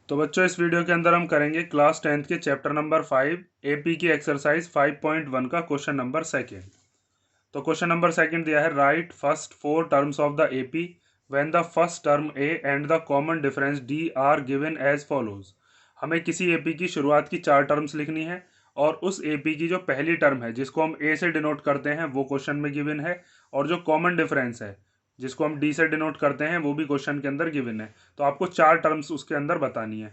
तो बच्चों इस वीडियो के अंदर हम करेंगे क्लास 10th के चैप्टर नंबर 5 एपी की एक्सरसाइज 5.1 का क्वेश्चन नंबर सेकेंड। तो क्वेश्चन नंबर सेकेंड दिया है, write first four terms of the AP when the first term a and the common difference d are given as follows. हमें किसी AP की शुरुआत की चार टर्म्स लिखनी है और उस एपी की जो पहली टर्म है जिसको हम ए से डिनोट करते हैं वो क्वेश्चन में गिवन है, और जो कॉमन डिफरेंस है जिसको हम डी से डिनोट करते हैं वो भी क्वेश्चन के अंदर गिवन है। तो आपको चार टर्म्स उसके अंदर बतानी है।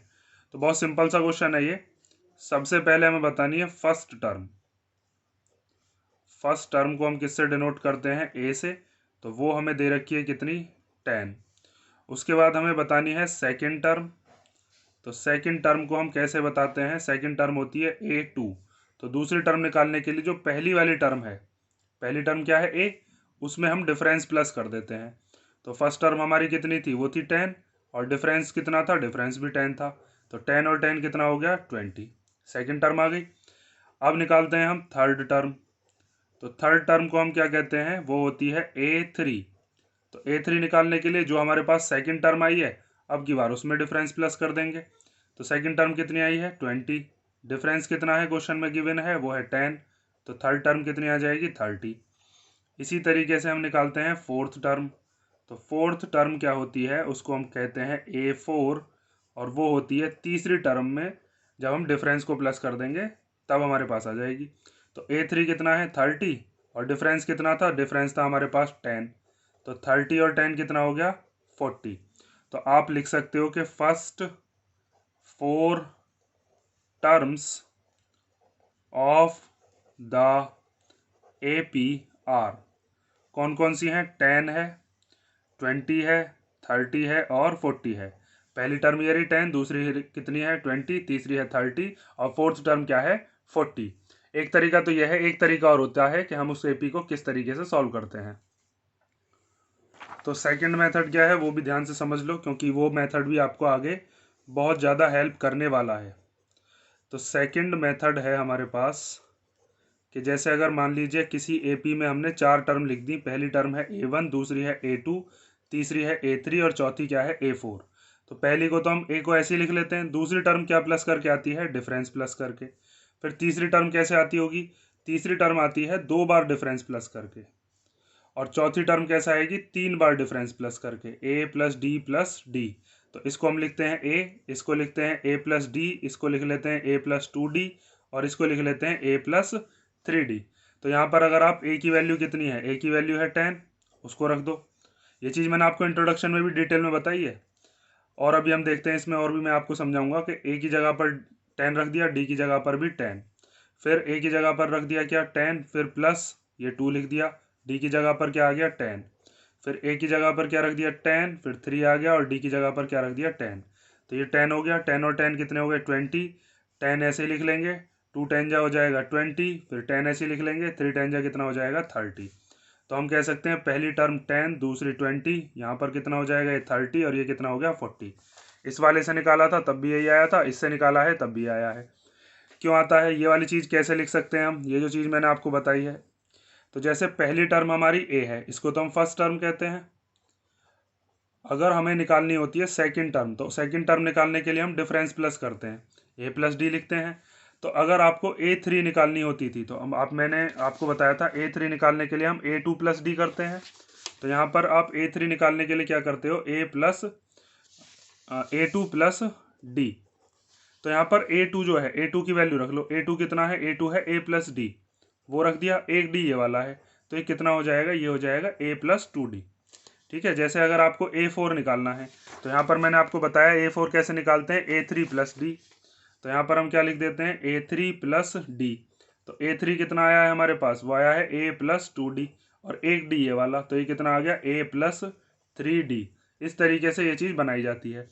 तो बहुत सिंपल सा क्वेश्चन है ये। सबसे पहले हमें बतानी है फर्स्ट टर्म। फर्स्ट टर्म को हम किससे डिनोट करते हैं? ए से। तो वो हमें दे रखी है कितनी? 10। उसके बाद हमें बतानी है सेकंड टर्म। तो सेकंड टर्म को हम कैसे बताते हैं? सेकंड टर्म होती है A2। तो दूसरी टर्म निकालने के लिए जो पहली वाली टर्म है, पहली टर्म क्या है? A, उसमें हम डिफरेंस प्लस कर देते हैं। तो फर्स्ट टर्म हमारी कितनी थी? वो थी 10, और डिफरेंस कितना था? डिफरेंस भी 10 था। तो 10 और 10 कितना हो गया? 20। सेकंड टर्म आ गई। अब निकालते हैं हम थर्ड टर्म। तो थर्ड टर्म को हम क्या कहते हैं? वो होती है A3। तो A3 निकालने के लिए जो हमारे पास सेकंड टर्म आई है, अब की बार उसमें डिफरेंस प्लस कर देंगे। तो सेकंड टर्म कितनी आई है? 20। डिफरेंस कितना है क्वेश्चन में गिवन है? वो है 10। तो थर्ड टर्म कितनी आ जाएगी? 30। इसी तरीके से हम निकालते हैं फोर्थ टर्म। तो फोर्थ टर्म क्या होती है? उसको हम कहते हैं A4, और वो होती है तीसरी टर्म में। जब हम डिफरेंस को प्लस कर देंगे तब हमारे पास आ जाएगी। तो A3 कितना है? 30, और डिफरेंस कितना था? डिफरेंस था हमारे पास 10। तो 30 और 10 कितना हो गया? 40। तो आप लिख सकते हो कि first four terms of the AP are. कौन कौन सी हैं? 10 है, 20 है, 30 है और 40 है। पहली टर्म ये रही 10, दूसरी कितनी है? 20, तीसरी है 30, और फोर्थ टर्म क्या है? 40। एक तरीका तो यह है, एक तरीका और होता है कि हम उस एपी को किस तरीके से सॉल्व करते हैं। तो सेकंड मेथड क्या है वो भी ध्यान से समझ लो, क्योंकि वो मेथड भी आपको आगे बहुत ज़्यादा हेल्प करने वाला है। तो सेकंड मेथड है हमारे पास कि जैसे अगर मान लीजिए किसी एपी में हमने चार टर्म लिख दी। पहली टर्म है A1, दूसरी है A2, तीसरी है A3 और चौथी क्या है? A4। तो पहली को तो हम ए को ऐसे ही लिख लेते हैं। दूसरी टर्म क्या प्लस करके आती है? डिफरेंस प्लस करके। फिर तीसरी टर्म कैसे आती होगी? तीसरी टर्म आती है दो बार डिफरेंस प्लस करके। और चौथी टर्म कैसे आएगी? तीन बार डिफरेंस प्लस करके, ए प्लस डी प्लस डी। तो इसको हम लिखते हैं ए, इसको लिखते हैं ए प्लस डी, इसको लिख लेते हैं ए प्लस 2D, और इसको लिख लेते हैं ए प्लस 3D। तो यहाँ पर अगर आप ए की वैल्यू कितनी है? ए की वैल्यू है 10, उसको रख दो। ये चीज़ मैंने आपको इंट्रोडक्शन में भी डिटेल में बताई है। और अभी हम देखते हैं इसमें, और भी मैं आपको समझाऊंगा कि ए की जगह पर 10 रख दिया, डी की जगह पर भी 10, फिर ए की जगह पर रख दिया क्या? 10, फिर प्लस ये 2 लिख दिया। डी की जगह पर क्या आ गया? 10। फिर ए की जगह पर क्या रख दिया? 10, फिर 3 आ गया, और डी की जगह पर क्या रख दिया? 10। तो ये 10 हो गया। 10 और 10 कितने हो गए? 20। 10 ऐसे ही लिख लेंगे, 2 10 जा हो जाएगा 20, फिर 10 ऐसे ही लिख लेंगे, 3 10 जा कितना हो जाएगा? 30। तो हम कह सकते हैं पहली टर्म 10, दूसरी 20, यहाँ पर कितना हो जाएगा? ये 30, और ये कितना हो गया? 40। इस वाले से निकाला था तब भी यही आया था, इससे निकाला है तब भी आया है। क्यों आता है? ये वाली चीज़ कैसे लिख सकते हैं हम? ये जो चीज़ मैंने आपको बताई है। तो जैसे पहली टर्म हमारी ए है, इसको तो हम फर्स्ट टर्म कहते हैं। अगर हमें निकालनी होती है सेकंड टर्म, तो सेकंड टर्म निकालने के लिए हम डिफरेंस प्लस करते हैं, ए प्लस डी लिखते हैं। तो अगर आपको A3 निकालनी होती थी, तो हम मैंने आपको बताया था A3 निकालने के लिए हम A2 प्लस डी करते हैं। तो यहाँ पर आप A3 निकालने के लिए क्या करते हो? A2 plus D. तो यहाँ पर A2 जो है, A2 की वैल्यू रख लो। A2 कितना है? A2 है A प्लस डी, वो रख दिया। एक डी ये वाला है, तो ये कितना हो जाएगा? ये हो जाएगा A प्लस 2D। ठीक है। जैसे अगर आपको A4 निकालना है, तो यहाँ पर मैंने आपको बताया A4 कैसे निकालते हैं? A3 plus D. तो यहाँ पर हम क्या लिख देते हैं? A3 plus D. तो A3 कितना आया है हमारे पास? वो आया है A प्लस 2D, और एक डी ये वाला, तो ये कितना आ गया? A plus 3D। इस तरीके से ये चीज़ बनाई जाती है।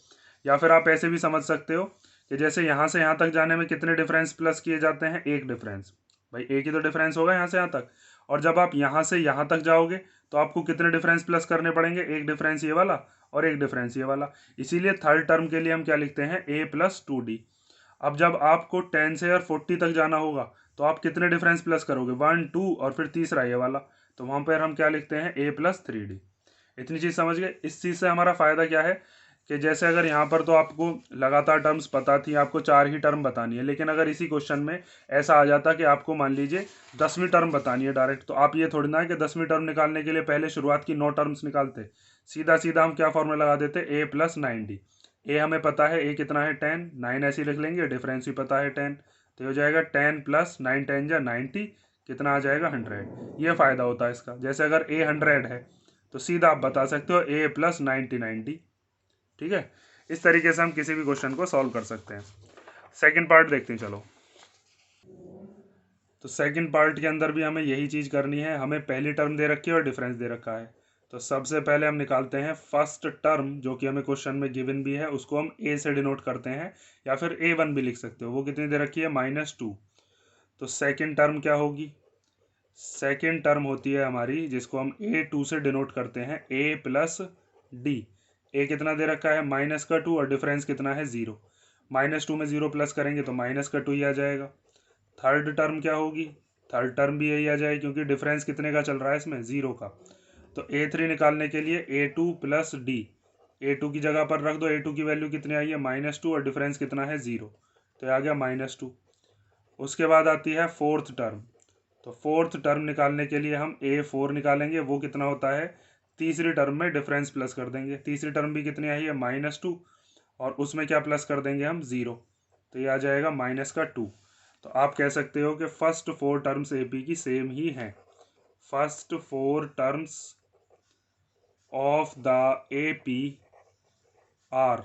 या फिर आप ऐसे भी समझ सकते हो कि जैसे यहाँ से यहाँ तक जाने में कितने डिफरेंस प्लस किए जाते हैं? एक डिफरेंस। भाई एक ही तो डिफरेंस होगा यहाँ से यहाँ तक। और जब आप यहाँ से यहाँ तक जाओगे तो आपको कितने डिफरेंस प्लस करने पड़ेंगे? एक डिफरेंस ये वाला और एक डिफरेंस ये वाला। इसीलिए थर्ड टर्म के लिए हम क्या लिखते हैं? A plus 2D। अब जब आपको 10 से और 40 तक जाना होगा, तो आप कितने डिफरेंस प्लस करोगे? 1 2 और फिर तीसरा ये वाला। तो वहाँ पर हम क्या लिखते हैं? A plus 3D। इतनी चीज़ समझ गए? इस चीज़ से हमारा फ़ायदा क्या है कि जैसे अगर यहाँ पर तो आपको लगातार टर्म्स पता थी, आपको 4 ही टर्म बतानी है, लेकिन अगर इसी क्वेश्चन में ऐसा आ जाता कि आपको मान लीजिए 10वीं टर्म बतानी है डायरेक्ट, तो आप ये थोड़ी ना है कि 10वीं टर्म निकालने के लिए पहले शुरुआत की 9 टर्म्स निकालते। सीधा सीधा हम क्या फॉर्मूला लगा देते, ए प्लस 9d। ए हमें पता है, ए कितना है 10, 9 ऐसे ही लिख लेंगे, डिफरेंस भी पता है 10, तो ये हो जाएगा 10 प्लस 9 10 जा 90, कितना आ जाएगा 100। ये फ़ायदा होता है इसका। जैसे अगर ए 100 है तो सीधा आप बता सकते हो ए प्लस 90। ठीक है, इस तरीके से हम किसी भी क्वेश्चन को सॉल्व कर सकते हैं। सेकंड पार्ट देखते हैं चलो। तो सेकंड पार्ट के अंदर भी हमें यही चीज़ करनी है। हमें पहली टर्म दे रखी है और डिफरेंस दे रखा है। तो सबसे पहले हम निकालते हैं फर्स्ट टर्म, जो कि हमें क्वेश्चन में गिवन भी है, उसको हम ए से डिनोट करते हैं, या फिर A1 भी लिख सकते हो। वो कितनी दे रखी है, -2। तो सेकंड टर्म क्या होगी, सेकंड टर्म होती है हमारी, जिसको हम A2 से डिनोट करते हैं, A प्लस डी। ए कितना दे रखा है, -2, और डिफरेंस कितना है 0। -2 में 0 प्लस करेंगे तो -2 ही आ जाएगा। थर्ड टर्म क्या होगी, थर्ड टर्म भी यही आ जाएगी, क्योंकि डिफरेंस कितने का चल रहा है इसमें, 0 का। तो A3 निकालने के लिए A2 प्लस डी, A2 की जगह पर रख दो। A2 की वैल्यू कितनी आई है, -2, और डिफरेंस कितना है 0, तो आ गया -2। उसके बाद आती है फोर्थ टर्म। तो फोर्थ टर्म निकालने के लिए हम A4 निकालेंगे, वो कितना होता है, तीसरी टर्म में डिफरेंस प्लस कर देंगे। तीसरी टर्म भी कितनी आई है, -2, और उसमें क्या प्लस कर देंगे हम, 0, तो ये आ जाएगा -2। तो आप कह सकते हो कि फर्स्ट 4 टर्म्स AP की सेम ही हैं। First 4 terms of the AP are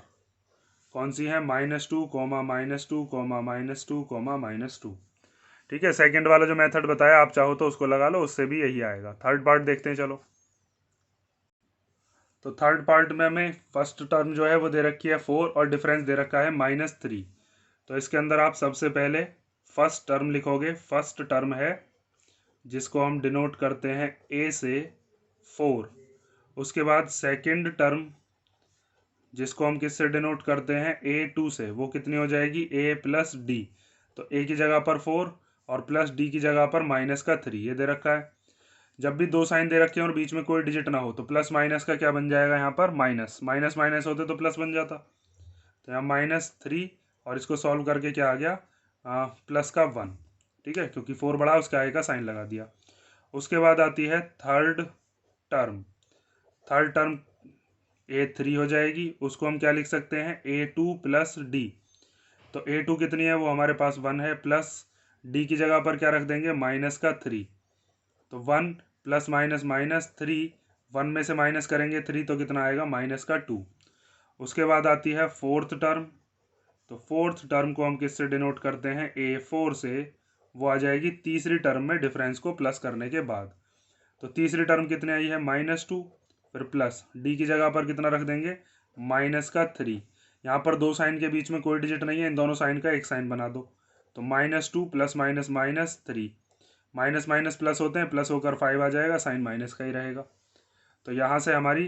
कौन सी है, -2, -2, -2, -2। ठीक है, सेकंड वाला जो मेथड बताया आप चाहो तो उसको लगा लो, उससे भी यही आएगा। थर्ड पार्ट देखते हैं चलो। तो थर्ड पार्ट में हमें फर्स्ट टर्म जो है वो दे रखी है 4, और डिफरेंस दे रखा है -3। तो इसके अंदर आप सबसे पहले फर्स्ट टर्म लिखोगे। फर्स्ट टर्म है जिसको हम डिनोट करते हैं A से 4। उसके बाद सेकंड टर्म जिसको हम किससे डिनोट करते हैं, A2 से, वो कितनी हो जाएगी, A प्लस डी। तो A की जगह पर 4 और प्लस डी की जगह पर -3, ये दे रखा है। जब भी दो साइन दे रखे हैं और बीच में कोई डिजिट ना हो तो प्लस माइनस का क्या बन जाएगा, यहाँ पर माइनस माइनस माइनस होते तो प्लस बन जाता। तो यहाँ -3, और इसको सॉल्व करके क्या आ गया, प्लस का 1। ठीक है, क्योंकि 4 बड़ा उसके आगे का साइन लगा दिया। उसके बाद आती है third term. Third term A3 हो जाएगी, उसको हम क्या लिख सकते हैं, A2 प्लस डी। तो A2 कितनी है, वो हमारे पास 1 है, प्लस डी की जगह पर क्या रख देंगे, -3। तो 1 प्लस -3, 1 में से माइनस करेंगे 3 तो कितना आएगा, -2। उसके बाद आती है फोर्थ टर्म। तो फोर्थ टर्म को हम किससे डिनोट करते हैं, A4 से। वो आ जाएगी तीसरी टर्म में डिफरेंस को प्लस करने के बाद। तो तीसरी टर्म कितनी आई है, -2, फिर प्लस डी की जगह पर कितना रख देंगे, -3। यहाँ पर दो साइन के बीच में कोई डिजिट नहीं है, इन दोनों साइन का एक साइन बना दो। तो -2 प्लस -3, माइनस माइनस प्लस होते हैं, प्लस होकर 5 आ जाएगा, साइन माइनस का ही रहेगा। तो यहाँ से हमारी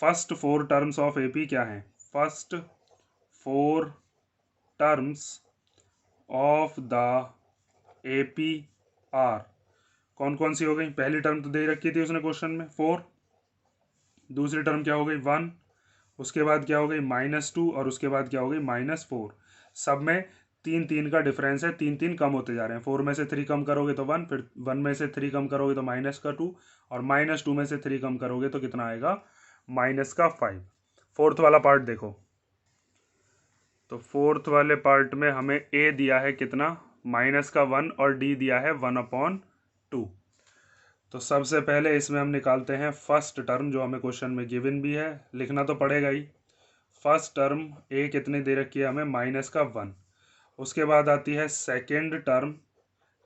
फर्स्ट 4 टर्म्स ऑफ AP क्या हैं, first 4 terms of the AP are कौन कौन सी हो गई। पहली टर्म तो दे रखी थी उसने क्वेश्चन में 4, दूसरी टर्म क्या हो गई 1, उसके बाद क्या हो गई -2, और उसके बाद क्या हो गई -4। सब में 3 का डिफरेंस है, 3 कम होते जा रहे हैं। 4 में से 3 कम करोगे तो 1, फिर 1 में से 3 कम करोगे तो -2, और -2 में से 3 कम करोगे तो कितना आएगा, -5। फोर्थ वाला पार्ट देखो। तो फोर्थ वाले पार्ट में हमें A दिया है कितना, -1, और D दिया है 1/2। तो सबसे पहले इसमें हम निकालते हैं फर्स्ट टर्म, जो हमें क्वेश्चन में गिवन भी है, लिखना तो पड़ेगा ही। फर्स्ट टर्म A कितनी दे रखी है हमें, -1। उसके बाद आती है सेकंड टर्म।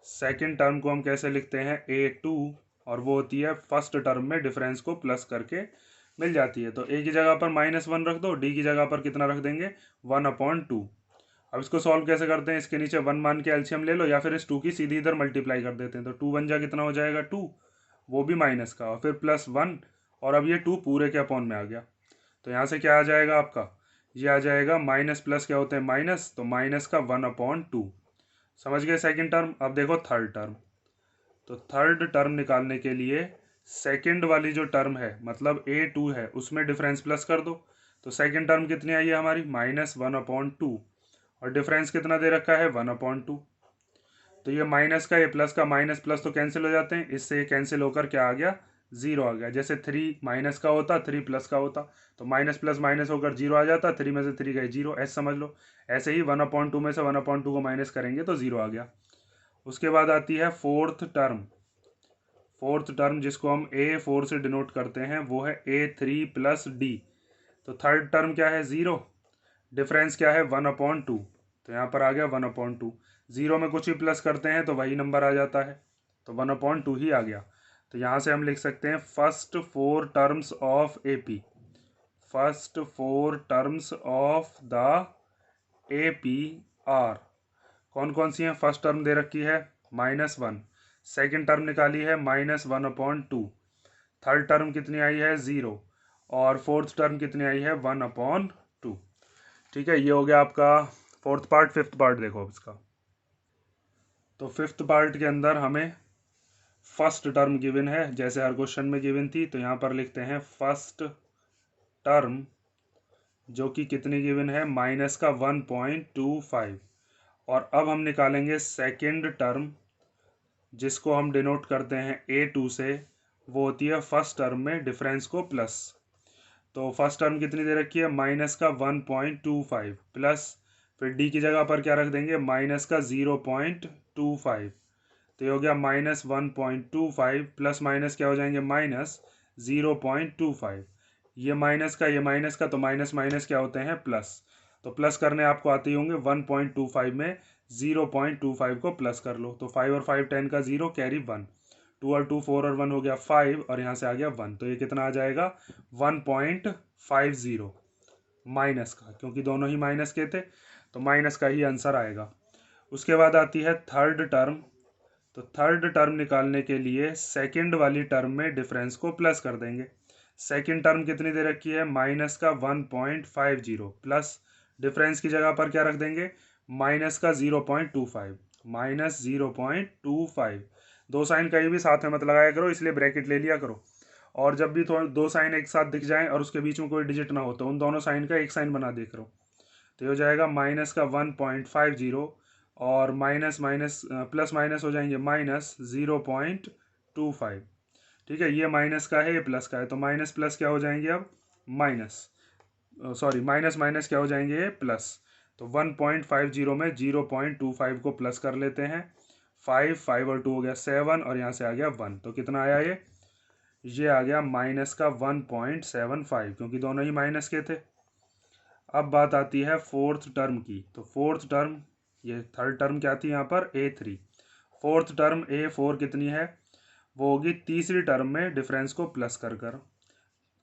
सेकंड टर्म को हम कैसे लिखते हैं, A2, और वो होती है फर्स्ट टर्म में डिफरेंस को प्लस करके मिल जाती है। तो A की जगह पर -1 रख दो, D की जगह पर कितना रख देंगे, 1/2। अब इसको सॉल्व कैसे करते हैं, इसके नीचे 1 मान के एलसीएम ले लो, या फिर इस 2 की सीधी इधर मल्टीप्लाई कर देते हैं। तो 2 1 जा कितना हो जाएगा 2, वो भी माइनस का, और फिर +1, और अब ये 2 पूरे के अपॉन में आ गया। तो यहाँ से क्या आ जाएगा आपका, ये आ जाएगा माइनस प्लस क्या होते हैं माइनस, तो माइनस का 1/2। समझ गए सेकंड टर्म। अब देखो थर्ड टर्म। तो थर्ड टर्म निकालने के लिए सेकंड वाली जो टर्म है, मतलब A2 है, उसमें डिफरेंस प्लस कर दो। तो सेकंड टर्म कितनी आई है हमारी -1/2 और डिफरेंस कितना दे रखा है 1/2। तो ये माइनस का ये प्लस का माइनस प्लस तो कैंसिल हो जाते हैं, इससे ये कैंसिल होकर क्या आ गया 0 आ गया। जैसे 3 माइनस का होता 3 प्लस का होता तो माइनस प्लस माइनस होकर 0 आ जाता, 3 में से 3 गए 0, ऐसे समझ लो। ऐसे ही 1/2 में से 1/2 को माइनस करेंगे तो 0 आ गया। उसके बाद आती है फोर्थ टर्म। फोर्थ टर्म जिसको हम A4 से डिनोट करते हैं वो है A3 + D। तो थर्ड टर्म क्या है 0, डिफरेंस क्या है 1/2, तो यहाँ पर आ गया 1/2। 0 में कुछ भी प्लस करते हैं तो वही नंबर आ जाता है, तो 1/2 ही आ गया। तो यहाँ से हम लिख सकते हैं first 4 terms of AP। First 4 terms of the AP are, कौन कौन सी हैं? फर्स्ट टर्म दे रखी है -1, सेकेंड टर्म निकाली है -1/2, थर्ड टर्म कितनी आई है 0 और फोर्थ टर्म कितनी आई है 1/2। ठीक है, ये हो गया आपका फोर्थ पार्ट। फिफ्थ पार्ट देखो अब इसका। तो फिफ्थ पार्ट के अंदर हमें फर्स्ट टर्म गिवन है, जैसे हर क्वेश्चन में गिवन थी, तो यहाँ पर लिखते हैं फर्स्ट टर्म जो कि कितनी गिवन है -1.25। और अब हम निकालेंगे सेकेंड टर्म जिसको हम डिनोट करते हैं A2 से, वो होती है फर्स्ट टर्म में डिफरेंस को प्लस। तो फर्स्ट टर्म कितनी दे रखी है -1.25 प्लस, फिर डी की जगह पर क्या रख देंगे -0.25। तो ये हो गया -1.25 प्लस माइनस क्या हो जाएंगे -0.25। ये माइनस का ये माइनस का, तो माइनस माइनस क्या होते हैं प्लस। तो प्लस करने आपको आते ही होंगे 1.25 में 0.25 को प्लस कर लो, तो 5 और 5 10 का 0 कैरी 1, 2 और 2 4 और 1 हो गया 5 और यहाँ से आ गया 1। तो ये कितना आ जाएगा 1.50 माइनस का, क्योंकि दोनों ही माइनस के थे तो माइनस का ही आंसर आएगा। उसके बाद आती है थर्ड टर्म। तो थर्ड टर्म निकालने के लिए सेकंड वाली टर्म में डिफरेंस को प्लस कर देंगे। सेकंड टर्म कितनी दे रखी है -1.50 प्लस डिफरेंस की जगह पर क्या रख देंगे -0.25 -0.25। दो साइन कहीं भी साथ में मत लगाया करो, इसलिए ब्रैकेट ले लिया करो। और जब भी दो साइन एक साथ दिख जाएं और उसके बीच में कोई डिजिट ना हो तो उन दोनों साइन का एक साइन बना दिया करो। तो ये हो जाएगा -1.50 और माइनस माइनस प्लस माइनस हो जाएंगे -0.25। ठीक है, ये माइनस का है ये प्लस का है, तो माइनस प्लस क्या हो जाएंगे अब माइनस, सॉरी माइनस माइनस क्या हो जाएंगे ये प्लस। तो 1.50 में 0.25 को प्लस कर लेते हैं, 5 5 और 2 हो गया 7 और यहाँ से आ गया 1। तो कितना आया ये आ गया माइनस का 1.75, क्योंकि दोनों ही माइनस के थे। अब बात आती है फोर्थ टर्म की। तो फोर्थ टर्म, ये थर्ड टर्म क्या थी यहाँ पर A3, फोर्थ टर्म A4 कितनी है वो होगी तीसरी टर्म में डिफरेंस को प्लस कर कर।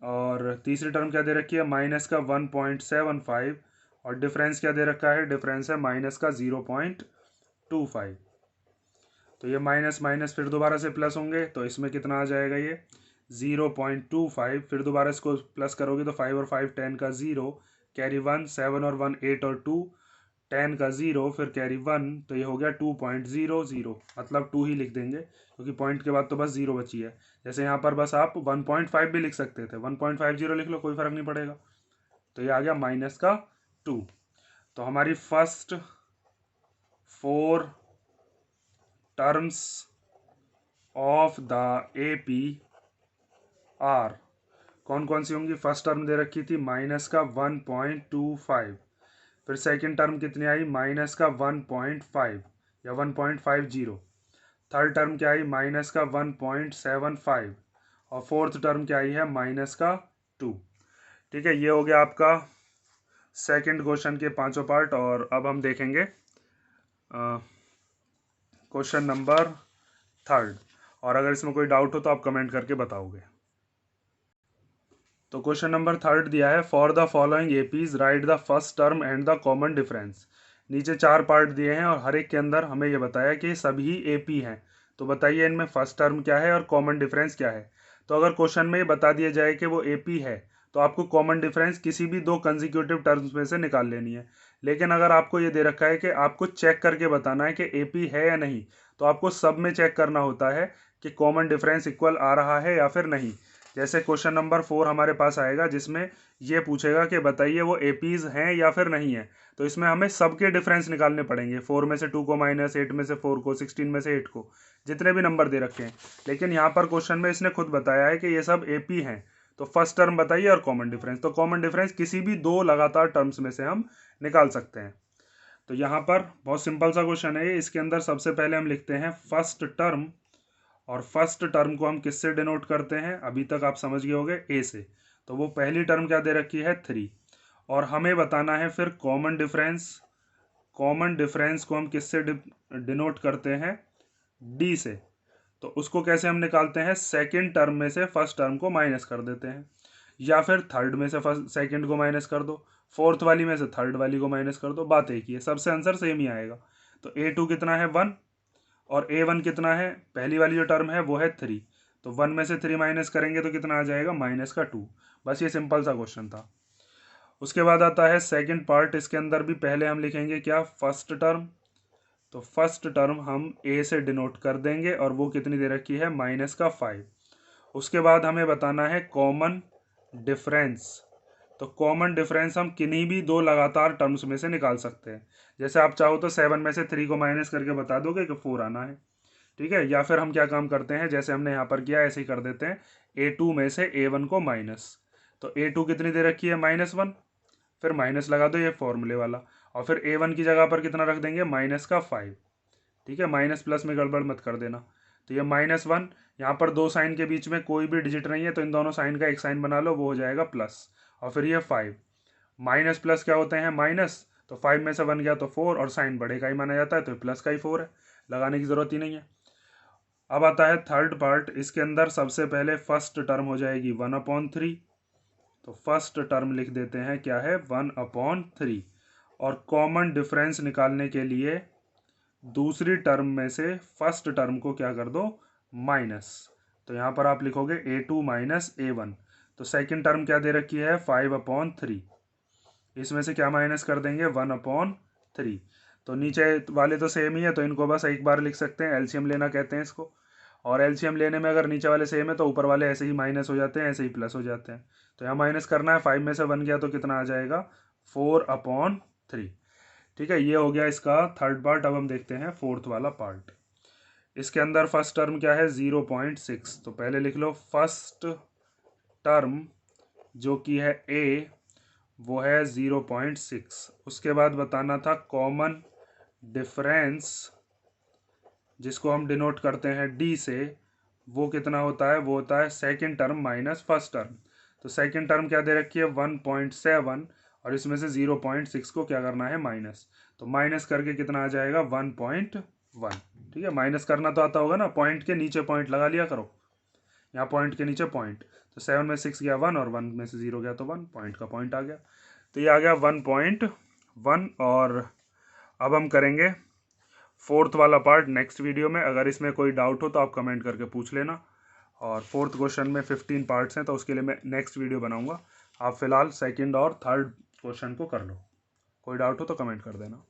और तीसरी टर्म क्या दे रखी है -1.75 और डिफरेंस क्या दे रखा है, डिफरेंस है -0.25। तो ये माइनस माइनस फिर दोबारा से प्लस होंगे, तो इसमें कितना आ जाएगा ये 0.25। फिर दोबारा इसको प्लस करोगे तो 5 और 5 10 का 0 कैरी 1, 7 और 1 8 और 2 10 का 0 फिर कैरी 1, तो ये हो गया 2.00, मतलब 2 ही लिख देंगे क्योंकि पॉइंट के बाद तो बस 0 बची है। जैसे यहाँ पर बस आप 1.5 भी लिख सकते थे, 1.50 लिख लो, कोई फर्क नहीं पड़ेगा। तो ये आ गया -2। तो हमारी first 4 terms of the AP are कौन कौन सी होंगी? फर्स्ट टर्म दे रखी थी -1.25, फिर सेकंड टर्म कितनी आई -1.5 या 1.50, थर्ड टर्म क्या आई -1.75 और फोर्थ टर्म क्या आई है -2। ठीक है, ये हो गया आपका सेकंड क्वेश्चन के पांचों पार्ट। और अब हम देखेंगे क्वेश्चन नंबर थर्ड, और अगर इसमें कोई डाउट हो तो आप कमेंट करके बताओगे। तो क्वेश्चन नंबर थर्ड दिया है for the following APs right the first term and the common difference. नीचे 4 पार्ट दिए हैं और हर एक के अंदर हमें ये बताया कि सभी AP हैं, तो बताइए इनमें फर्स्ट टर्म क्या है और कॉमन डिफरेंस क्या है। तो अगर क्वेश्चन में ये बता दिया जाए कि वो AP है तो आपको कॉमन डिफरेंस किसी भी 2 कंसेक्यूटिव टर्म्स में से निकाल लेनी है। लेकिन अगर आपको ये दे रखा है कि आपको चेक करके बताना है कि AP है या नहीं, तो आपको सब में चेक करना होता है कि कॉमन डिफरेंस इक्वल आ रहा है या फिर नहीं। जैसे क्वेश्चन नंबर 4 हमारे पास आएगा जिसमें ये पूछेगा कि बताइए वो एपीज हैं या फिर नहीं है, तो इसमें हमें सबके डिफरेंस निकालने पड़ेंगे। 4 में से 2 को माइनस, 8 में से 4 को, 16 में से 8 को, जितने भी नंबर दे रखे हैं। लेकिन यहाँ पर क्वेश्चन में इसने खुद बताया है कि ये सब एपी हैं, तो फर्स्ट टर्म बताइए और कॉमन डिफरेंस। तो कॉमन डिफरेंस किसी भी दो लगातार टर्म्स में से हम निकाल सकते हैं। तो यहाँ पर बहुत सिंपल सा क्वेश्चन है ये। इसके अंदर सबसे पहले हम लिखते हैं फर्स्ट टर्म, और फर्स्ट टर्म को हम किससे डिनोट करते हैं, अभी तक आप समझ गए होंगे, ए से। तो वो पहली टर्म क्या दे रखी है, 3, और हमें बताना है फिर कॉमन डिफरेंस। कॉमन डिफरेंस को हम किससे डिनोट करते हैं, डी से। तो उसको कैसे हम निकालते हैं, सेकंड टर्म में से फर्स्ट टर्म को माइनस कर देते हैं, या फिर थर्ड में से फर्स्ट सेकंड को माइनस कर दो, फोर्थ वाली में से थर्ड वाली को माइनस कर दो, बात एक ही है, सबसे आंसर सेम ही आएगा। तो A2 कितना है, 1, और A1 कितना है, पहली वाली जो टर्म है वो है 3, तो 1 में से 3 माइनस करेंगे तो कितना आ जाएगा, -2। बस ये सिंपल सा क्वेश्चन था। उसके बाद आता है सेकंड पार्ट। इसके अंदर भी पहले हम लिखेंगे क्या, फर्स्ट टर्म। तो फर्स्ट टर्म हम ए से डिनोट कर देंगे, और वो कितनी दे रखी है, -5। उसके बाद हमें बताना है कॉमन डिफरेंस। तो कॉमन डिफरेंस हम किन्हीं भी दो लगातार टर्म्स में से निकाल सकते हैं। जैसे आप चाहो तो 7 में से 3 को माइनस करके बता दोगे कि 4 आना है, ठीक है। या फिर हम क्या काम करते हैं, जैसे हमने यहाँ पर किया ऐसे ही कर देते हैं, A2 में से A1 को माइनस। तो A2 कितनी दे रखी है, -1, फिर माइनस लगा दो ये फॉर्मूले वाला, और फिर A1 की जगह पर कितना रख देंगे, -5, ठीक है। माइनस प्लस में गड़बड़ मत कर देना। तो ये -1, यहाँ पर दो साइन के बीच में कोई भी डिजिट नहीं है, तो इन दोनों साइन का एक साइन बना लो, वो हो जाएगा प्लस, और फिर ये 5। माइनस प्लस क्या होते हैं, माइनस, तो 5 में से 1 गया तो 4, और साइन बड़े का ही माना जाता है, तो प्लस का ही 4 है, लगाने की जरूरत ही नहीं है। अब आता है थर्ड पार्ट। इसके अंदर सबसे पहले फर्स्ट टर्म हो जाएगी 1/3, तो फर्स्ट टर्म लिख देते हैं क्या है, 1/3, और कॉमन डिफरेंस निकालने के लिए दूसरी टर्म में से फर्स्ट टर्म को क्या कर दो, माइनस। तो यहाँ पर आप लिखोगे A2 माइनस A1। तो सेकंड टर्म क्या दे रखी है, 5/3, इसमें से क्या माइनस कर देंगे, 1/3। तो नीचे वाले तो सेम ही है, तो इनको बस एक बार लिख सकते हैं, एलसीएम लेना कहते हैं इसको। और एलसीएम लेने में अगर नीचे वाले सेम है तो ऊपर वाले ऐसे ही माइनस हो जाते हैं, ऐसे ही प्लस हो जाते हैं। तो यहाँ माइनस करना है, 5 में से 1 गया तो कितना आ जाएगा, 4/3, ठीक है। ये हो गया इसका थर्ड पार्ट। अब हम देखते हैं फोर्थ वाला पार्ट। इसके अंदर फर्स्ट टर्म क्या है, 0.6। तो पहले लिख लो फर्स्ट टर्म जो कि है ए, वो है 0.6। उसके बाद बताना था कॉमन डिफरेंस, जिसको हम डिनोट करते हैं डी से, वो कितना होता है, वो होता है second term minus first term. तो सेकंड टर्म क्या दे रखी है, 1.7, और इसमें से 0.6 को क्या करना है, माइनस। तो माइनस करके कितना आ जाएगा, 1.1, ठीक है। माइनस करना तो आता होगा ना, पॉइंट के नीचे पॉइंट लगा लिया करो, यहाँ पॉइंट के नीचे पॉइंट। तो 7 में 6 गया 1, और 1 में से 0 गया तो 1, पॉइंट का पॉइंट आ गया। तो ये आ गया 1.1। और अब हम करेंगे फोर्थ वाला पार्ट नेक्स्ट वीडियो में। अगर इसमें कोई डाउट हो तो आप कमेंट करके पूछ लेना। और फोर्थ क्वेश्चन में 15 पार्ट्स हैं, तो उसके लिए मैं नेक्स्ट वीडियो बनाऊंगा। आप फिलहाल सेकंड और थर्ड क्वेश्चन को कर लो। कोई डाउट हो तो कमेंट कर देना।